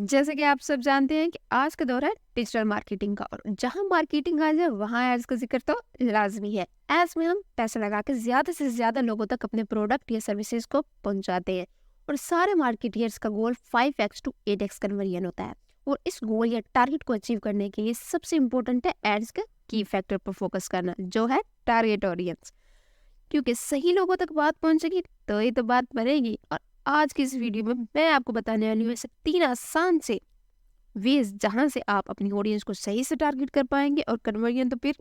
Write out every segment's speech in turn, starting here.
जैसे कि आप सब जानते हैं कि आज का दौर है डिजिटल मार्केटिंग का और जहां मार्केटिंग आ जाए वहां एड्स का जिक्र तो लाजमी है। एड्स में हम पैसा लगा के ज्यादा से ज्यादा लोगों तक अपने प्रोडक्ट या सर्विसेज को पहुंचाते हैं और सारे मार्केटियर्स का गोल 5x to 8x कन्वर्जन होता है। और इस गोल या टारगेट को अचीव करने के लिए सबसे इम्पोर्टेंट है एड्स का की फैक्टर पर फोकस करना, जो है टारगेट ऑडियंस। क्योंकि सही लोगों तक बात पहुंचेगी तो ही तो बात बनेगी। और आज की इस वीडियो में मैं आपको बताने वाली हूँ ऐसे 3 आसान से वेज जहां से आप अपनी ऑडियंस को सही से टारगेट कर पाएंगे और कन्वर्जन तो फिर।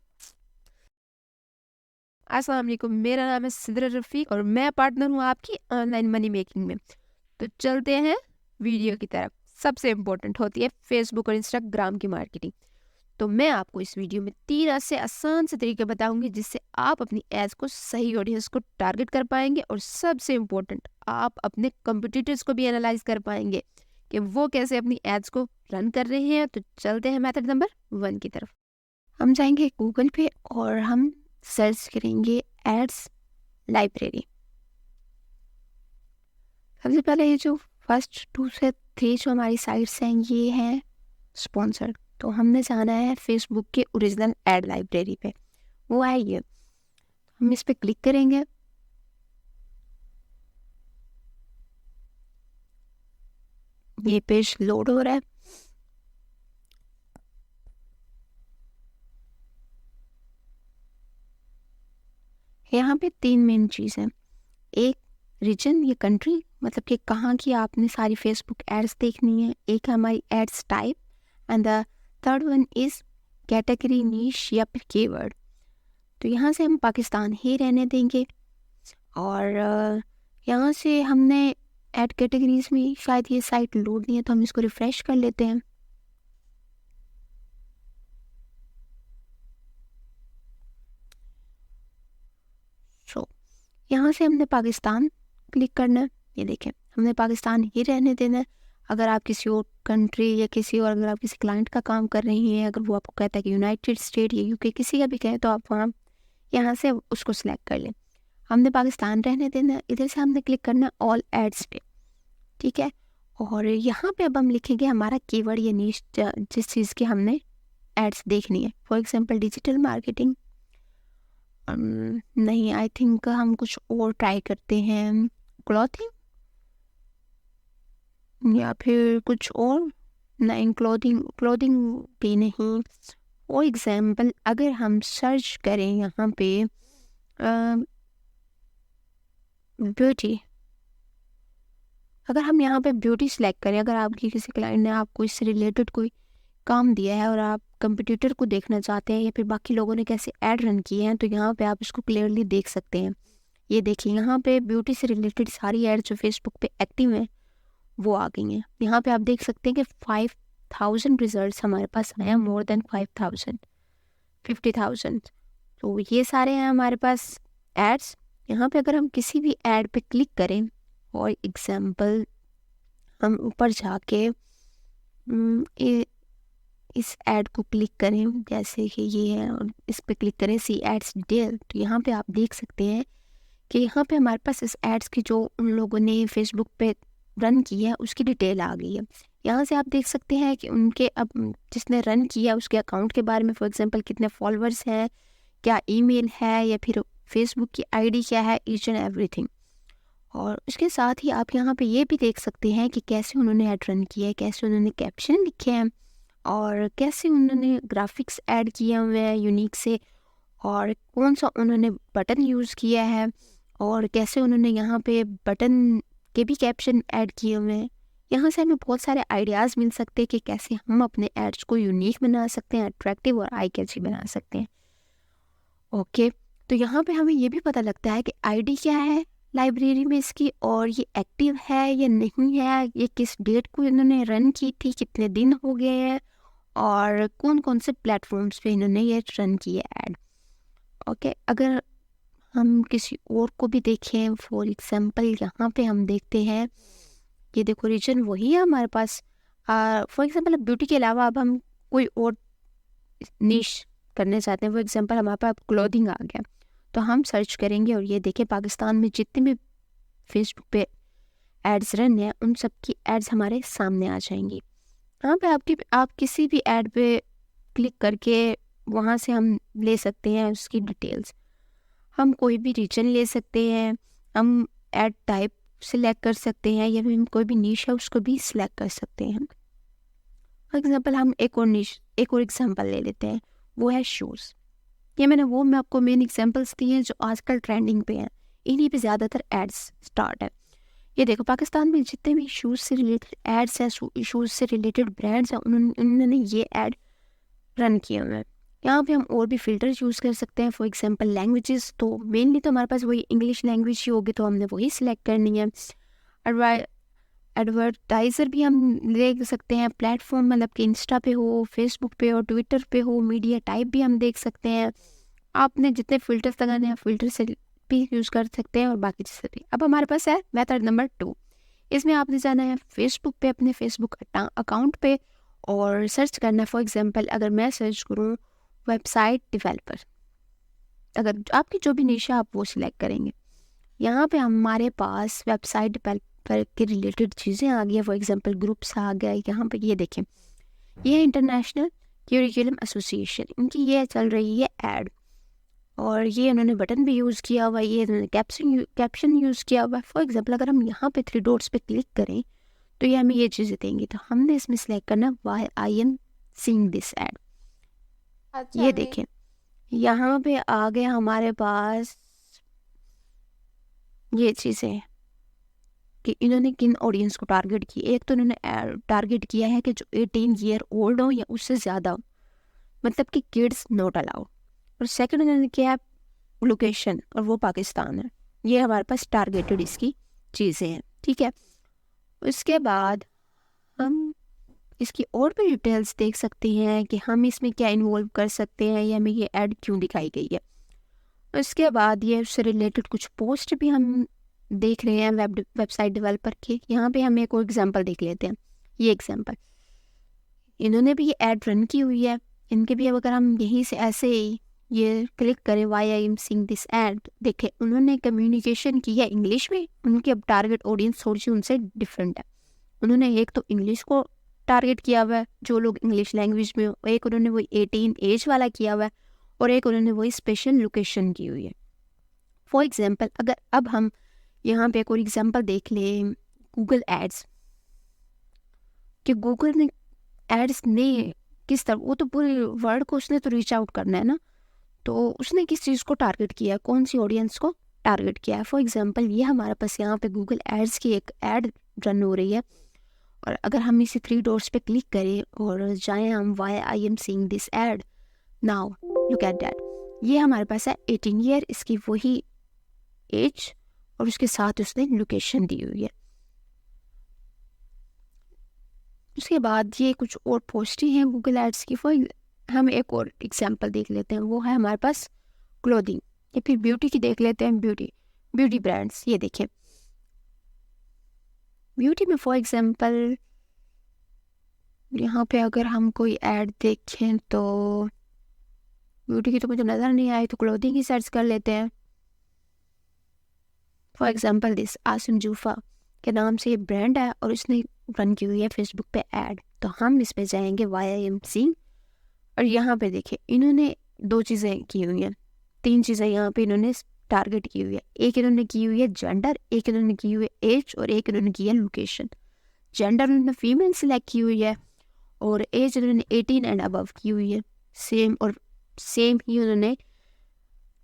अस्सलाम वालेकुम, मेरा नाम है सिदरा रफीक और मैं पार्टनर हूँ आपकी ऑनलाइन मनी मेकिंग में। तो चलते हैं वीडियो की तरफ। सबसे इम्पोर्टेंट होती है फेसबुक और इंस्टाग्राम की मार्केटिंग। तो मैं आपको इस वीडियो में 3 ऐसे आसान से तरीके बताऊंगी जिससे आप अपनी एड्स को सही ऑडियंस को टारगेट कर पाएंगे और सबसे इम्पोर्टेंट आप अपने कंपटीटर्स को भी एनालाइज कर पाएंगे कि वो कैसे अपनी एड्स को रन कर रहे हैं। तो चलते हैं मेथड नंबर 1 की तरफ। हम जाएंगे गूगल पे और हम सर्च करेंगे एड्स लाइब्रेरी। सबसे पहले ये जो फर्स्ट 2 से 3 जो हमारी साइट्स हैं ये हैं स्पॉन्सर्ड। तो हमने जाना है फेसबुक के ओरिजिनल एड लाइब्रेरी पे, वो है ये। हम इस पे क्लिक करेंगे। ये पेज लोड हो रहा है। यहाँ पे 3 मेन चीज़ हैं। एक रीजन या कंट्री, मतलब कि कहाँ की आपने सारी फेसबुक एड्स देखनी है। एक है हमारी ads type and the third one is category, niche या फिर कीवर्ड। तो यहाँ से हम पाकिस्तान ही रहने देंगे और यहाँ से हमने ऐड कैटेगरीज में शायद ये साइट लोड नहीं है तो हम इसको रिफ़्रेश कर लेते हैं। सो यहाँ से हमने पाकिस्तान क्लिक करना है। ये देखें, हमने पाकिस्तान ही रहने देना है। अगर आप किसी और कंट्री या किसी और, अगर आप किसी क्लाइंट का काम कर रही हैं, अगर वो आपको कहता है कि यूनाइटेड स्टेट या यूके किसी का भी कहे तो आप वहाँ यहाँ से उसको सिलेक्ट कर लें। हमने पाकिस्तान रहने देना है। इधर से हमने क्लिक करना है ऑल एड्स पे, ठीक है। और यहाँ पे अब हम लिखेंगे हमारा कीवर्ड या नीश, जिस चीज़ की हमने एड्स देखनी है। फॉर एग्जांपल डिजिटल मार्केटिंग नहीं, आई थिंक हम कुछ और ट्राई करते हैं, क्लॉथिंग या फिर कुछ और। नहीं, क्लॉथिंग क्लॉथिंग भी नहीं। फॉर एग्जांपल अगर हम सर्च करें यहाँ पे ब्यूटी, अगर हम यहाँ पे ब्यूटी सेलेक्ट करें, अगर आपकी किसी क्लाइंट ने आपको इससे रिलेटेड कोई काम दिया है और आप कंपटीटर को देखना चाहते हैं या फिर बाकी लोगों ने कैसे ऐड रन किए हैं, तो यहाँ पे आप इसको क्लियरली देख सकते हैं। ये देखिए, यहाँ पे ब्यूटी से रिलेटेड सारी ऐड जो फेसबुक पे एक्टिव हैं वो आ गई हैं। यहाँ पे आप देख सकते हैं कि 5000 रिजल्ट्स हमारे पास आए हैं, मोर देन 5000, 50,000। तो ये सारे हैं हमारे पास एड्स। यहाँ पे अगर हम किसी भी ऐड पे क्लिक करें, फॉर एग्जाम्पल हम ऊपर जाके इस ऐड को क्लिक करें, जैसे कि ये है, और इस पे क्लिक करें सी एड्स डिटेल, तो यहाँ पे आप देख सकते हैं कि यहाँ पे हमारे पास इस एड्स की जो उन लोगों ने फेसबुक पे रन की है उसकी डिटेल आ गई है। यहाँ से आप देख सकते हैं कि उनके अब जिसने रन किया उसके अकाउंट के बारे में, फॉर एग्जांपल कितने फॉलोअर्स हैं, क्या ईमेल है या फिर फेसबुक की आईडी क्या है, ईच एंड एवरीथिंग। और उसके साथ ही आप यहाँ पे ये भी देख सकते हैं कि कैसे उन्होंने ऐड रन किया है, कैसे उन्होंने कैप्शन लिखे हैं और कैसे उन्होंने ग्राफिक्स ऐड किए हुए हैं यूनिक से, और कौन सा उन्होंने बटन यूज़ किया है और कैसे उन्होंने यहाँ पे बटन के भी कैप्शन ऐड किए हुए हैं। यहाँ से हमें बहुत सारे आइडियाज़ मिल सकते हैं कि कैसे हम अपने एड्स को यूनिक बना सकते हैं, अट्रैक्टिव और आई कैची बना सकते हैं। ओके, तो यहाँ पे हमें ये भी पता लगता है कि आईडी क्या है लाइब्रेरी में इसकी, और ये एक्टिव है या नहीं है, ये किस डेट को इन्होंने रन की थी, कितने दिन हो गए हैं, और कौन कौन से प्लेटफॉर्म्स पे इन्होंने ये रन की है ऐड। ओके, अगर हम किसी और को भी देखें, फॉर एग्जांपल यहाँ पे हम देखते हैं, ये देखो रीजन वही है हमारे पास। फॉर एग्जांपल ब्यूटी के अलावा अब हम कोई और निश करने चाहते हैं। फॉर एग्जांपल हमारे पास क्लोथिंग आ गया, तो हम सर्च करेंगे और ये देखें पाकिस्तान में जितने भी फेसबुक पे एड्स रन है उन सब की एड्स हमारे सामने आ जाएंगी। यहाँ पे आप किसी भी ऐड पे क्लिक करके वहाँ से हम ले सकते हैं उसकी डिटेल्स। हम कोई भी रीजन ले सकते हैं, हम ऐड टाइप सिलेक्ट कर सकते हैं, या फिर हम कोई भी नीश है उसको भी सिलेक्ट कर सकते हैं। फॉर एग्जांपल हम एक और एग्जांपल ले लेते हैं, वो है शूज़। ये मैं आपको मेन एग्जांपल्स दिए हैं जो आजकल ट्रेंडिंग पे हैं, इन्हीं पे ज़्यादातर एड्स स्टार्ट है। ये देखो, पाकिस्तान में जितने भी शूज़ से रिलेटेड एड्स हैं, शूज़ से रिलेटेड ब्रांड्स हैं, उन्होंने ये ऐड रन किए हुए हैं। यहाँ पे हम और भी फ़िल्टर्स यूज़ कर सकते हैं। फॉर एग्जांपल लैंग्वेजेस, तो मेनली तो हमारे पास वही इंग्लिश लैंग्वेज ही होगी, तो हमने वही सिलेक्ट करनी है। एडवर्टाइज़र भी हम देख सकते हैं, प्लेटफॉर्म मतलब कि इंस्टा पे हो, फेसबुक पे हो, ट्विटर पे हो, मीडिया टाइप भी हम देख सकते हैं। आपने जितने फ़िल्टर्स लगाने हैं फ़िल्टर से भी यूज़ कर सकते हैं, और बाकी चीज़ें भी। अब हमारे पास है मेथड नंबर 2। इसमें आपने जाना है फेसबुक पे, अपने फेसबुक अकाउंट पे, और सर्च करना है। फॉर एग्जांपल अगर मैं सर्च करूँ वेबसाइट डेवलपर, अगर आपकी जो भी निशा आप वो सिलेक्ट करेंगे, यहाँ पे हमारे पास वेबसाइट डेवलपर के रिलेटेड चीज़ें आ गई है। फॉर एग्जांपल ग्रुप्स आ गया। यहाँ पे ये देखें, ये इंटरनेशनल करिकुलम एसोसिएशन, इनकी ये चल रही है ऐड, और ये उन्होंने बटन भी यूज़ किया हुआ है, ये उन्होंने कैप्शन यूज़ किया हुआ है। फॉर एग्जांपल अगर हम यहाँ पे 3 डॉट्स पे क्लिक करें तो ये हमें ये चीज़ें देंगी, तो हमने इसमें सेलेक्ट करना why I am seeing this add. अच्छा ये जी। देखें, यहाँ पे आ गया हमारे पास ये चीज़ें कि इन्होंने किन ऑडियंस को टारगेट की। एक तो इन्होंने टारगेट किया है कि जो 18 ईयर ओल्ड हो या उससे ज़्यादा हो, मतलब कि किड्स नॉट अलाउड। और सेकंड इन्होंने किया है लोकेशन, और वो पाकिस्तान है। ये हमारे पास टारगेटेड इसकी चीज़ें हैं, ठीक है। उसके बाद हम इसकी और भी डिटेल्स देख सकते हैं कि हम इसमें क्या इन्वॉल्व कर सकते हैं, या हमें ये ऐड क्यों दिखाई गई है। उसके बाद ये उससे रिलेटेड कुछ पोस्ट भी हम देख रहे हैं वेबसाइट डेवलपर के। यहाँ पे हम एक और एग्जांपल देख लेते हैं। ये एग्जांपल, इन्होंने भी ये ऐड रन की हुई है, इनके भी। अब अगर हम यहीं से ऐसे ही ये क्लिक करें why I am seeing this add, देखें उन्होंने कम्युनिकेशन की है इंग्लिश में। उनकी अब टारगेट ऑडियंस थोड़ी सी उनसे डिफरेंट है। उन्होंने एक तो इंग्लिश को टारगेट किया हुआ है, जो लोग इंग्लिश लैंग्वेज में हो, एक उन्होंने वही 18 एज वाला किया हुआ है, और एक उन्होंने वही स्पेशल लोकेशन की हुई है। फॉर एग्जांपल अगर अब हम यहाँ पे एक और एग्जांपल देख लें, गूगल एड्स, कि गूगल ने एड्स ने किस तरह, वो तो पूरे वर्ल्ड को उसने तो रीच आउट करना है ना, तो उसने किस चीज़ को टारगेट किया है, कौन सी ऑडियंस को टारगेट किया है। फॉर एग्जांपल ये हमारे पास यहाँ पे गूगल एड्स की एक ऐड रन हो रही है, और अगर हम इसे 3 डॉट्स पे क्लिक करें और जाएं हम why I am seeing this add now, look at that, ये हमारे पास है 18 ईयर, इसकी वही एज, और उसके साथ उसने लोकेशन दी हुई है। उसके बाद ये कुछ और पोस्ट ही हैं गूगल एड्स की। फॉर हम एक और एग्जांपल देख लेते हैं, वो है हमारे पास क्लोथिंग, या फिर ब्यूटी की देख लेते हैं। ब्यूटी ब्रांड्स, ये देखें ब्यूटी में फॉर एग्जांपल यहाँ पे अगर हम कोई ऐड देखें तो ब्यूटी की तो मुझे नज़र नहीं आई, तो क्लोथिंग ही सर्च कर लेते हैं। फॉर एग्जांपल दिस आसिम जूफा के नाम से ये ब्रांड है, और उसने रन की हुई है फेसबुक पे ऐड। तो हम इस पे जाएंगे व्हाई आई एम सीइंग, और यहाँ पे देखिए इन्होंने 2 चीज़ें की हुई हैं, 3 चीज़ें यहाँ पे इन्होंने टारगेट की हुई है। एक इन्होंने की हुई है जेंडर, एक इन्होंने की हुई है एज, और एक इन्होंने की है लोकेशन। जेंडर उन्होंने फीमेल सिलेक्ट की हुई है, और एज उन्होंने 18 एंड अबव की हुई है। सेम ही उन्होंने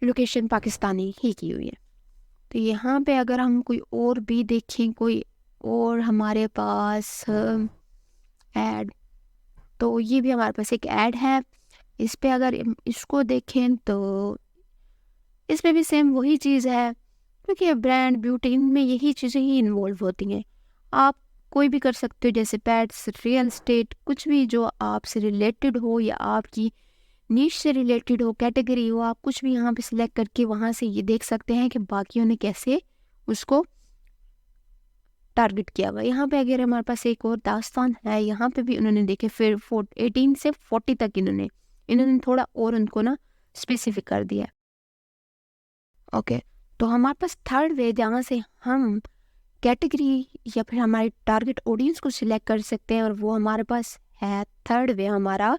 लोकेशन पाकिस्तानी ही की हुई है। तो यहाँ पे अगर हम कोई और भी देखें, कोई और हमारे पास ऐड, तो ये भी हमारे पास एक ऐड है। इस पे अगर इसको देखें तो इसमें भी सेम वही चीज़ है, क्योंकि ब्रांड ब्यूटी इनमें यही चीज़ें ही इन्वॉल्व होती हैं। आप कोई भी कर सकते हो, जैसे पेट्स, रियल एस्टेट, कुछ भी जो आपसे रिलेटेड हो या आपकी नीश से रिलेटेड हो, कैटेगरी हो, आप कुछ भी यहाँ पे सिलेक्ट करके वहाँ से ये देख सकते हैं कि बाकियों ने कैसे उसको टारगेट किया हुआ है। यहाँ पे अगर हमारे पास एक और दास्तान है, यहाँ पे भी उन्होंने देखे फिर 18 से 40 तक इन्होंने थोड़ा और उनको ना स्पेसिफिक कर दिया। ओके, तो हमारे पास थर्ड वे जहाँ से हम कैटेगरी या फिर हमारे टारगेट ऑडियंस को सिलेक्ट कर सकते हैं, और वो हमारे पास है थर्ड वे हमारा,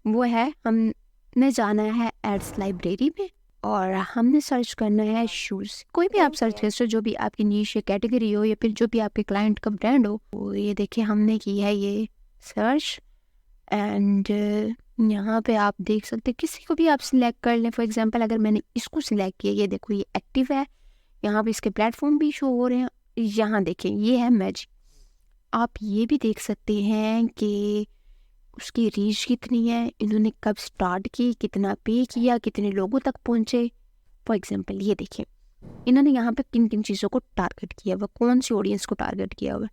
वो है हमने जाना है एड्स लाइब्रेरी में और हमने सर्च करना है शूज़। कोई भी आप सर्च कर सकते हो, जो भी आपकी नीश या कैटेगरी हो या फिर जो भी आपके क्लाइंट का ब्रांड हो। तो ये देखिए हमने की है ये सर्च एंड यहाँ पे आप देख सकते हैं किसी को भी आप सिलेक्ट कर लें। फॉर एग्जांपल अगर मैंने इसको सिलेक्ट किया, ये देखो ये एक्टिव है, यहाँ पे इसके प्लेटफॉर्म भी शो हो रहे हैं। यहाँ देखें ये है मैजिक। आप ये भी देख सकते हैं कि उसकी रीच कितनी है, इन्होंने कब स्टार्ट की, कितना पे किया, कितने लोगों तक पहुँचे। फॉर एग्जांपल ये देखें इन्होंने यहाँ पे किन किन चीज़ों को टारगेट किया हुआ, कौन सी ऑडियंस को टारगेट किया हुआ।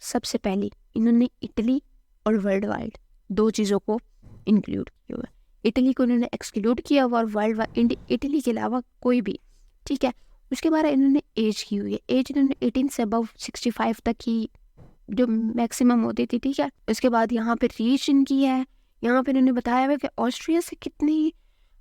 सबसे पहले इन्होंने इटली और वर्ल्ड वाइड 2 चीज़ों को इंक्लूड किया हुआ है। इटली को इन्होंने एक्सक्लूड किया हुआ और वर्ल्ड वाइड इटली के अलावा कोई भी, ठीक है। उसके बाद इन्होंने एज की हुई है, एज इन्होंने 18 से अबव 65 तक की जो मैक्सिमम होती थी, ठीक है। उसके बाद यहाँ पे रीच इनकी है, यहाँ पे इन्होंने बताया हुआ कि ऑस्ट्रिया से कितनी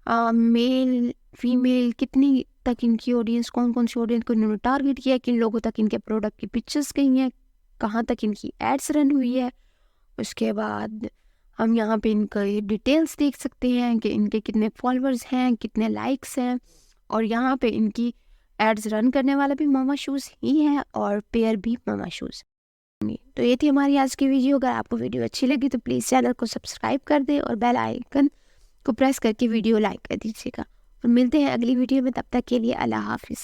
मेल फीमेल कितनी तक इनकी ऑडियंस, कौन कौन सी ऑडियंस को इन्होंने टारगेट किया, किन लोगों तक इनके प्रोडक्ट की पिक्चर्स गई हैं, कहाँ तक इनकी एड्स रन हुई है। उसके बाद हम यहाँ पे इनका डिटेल्स देख सकते हैं कि इनके कितने फॉलोअर्स हैं, कितने लाइक्स हैं, और यहाँ पे इनकी एड्स रन करने वाला भी मामा शूज़ ही है और पेयर भी मामा शूज़। तो ये थी हमारी आज की वीडियो। अगर आपको वीडियो अच्छी लगी तो प्लीज़ चैनल को सब्सक्राइब कर दें और बेल आइकन को प्रेस करके वीडियो लाइक कर दीजिएगा। और मिलते हैं अगली वीडियो में, तब तक के लिए अल्लाह हाफिज़।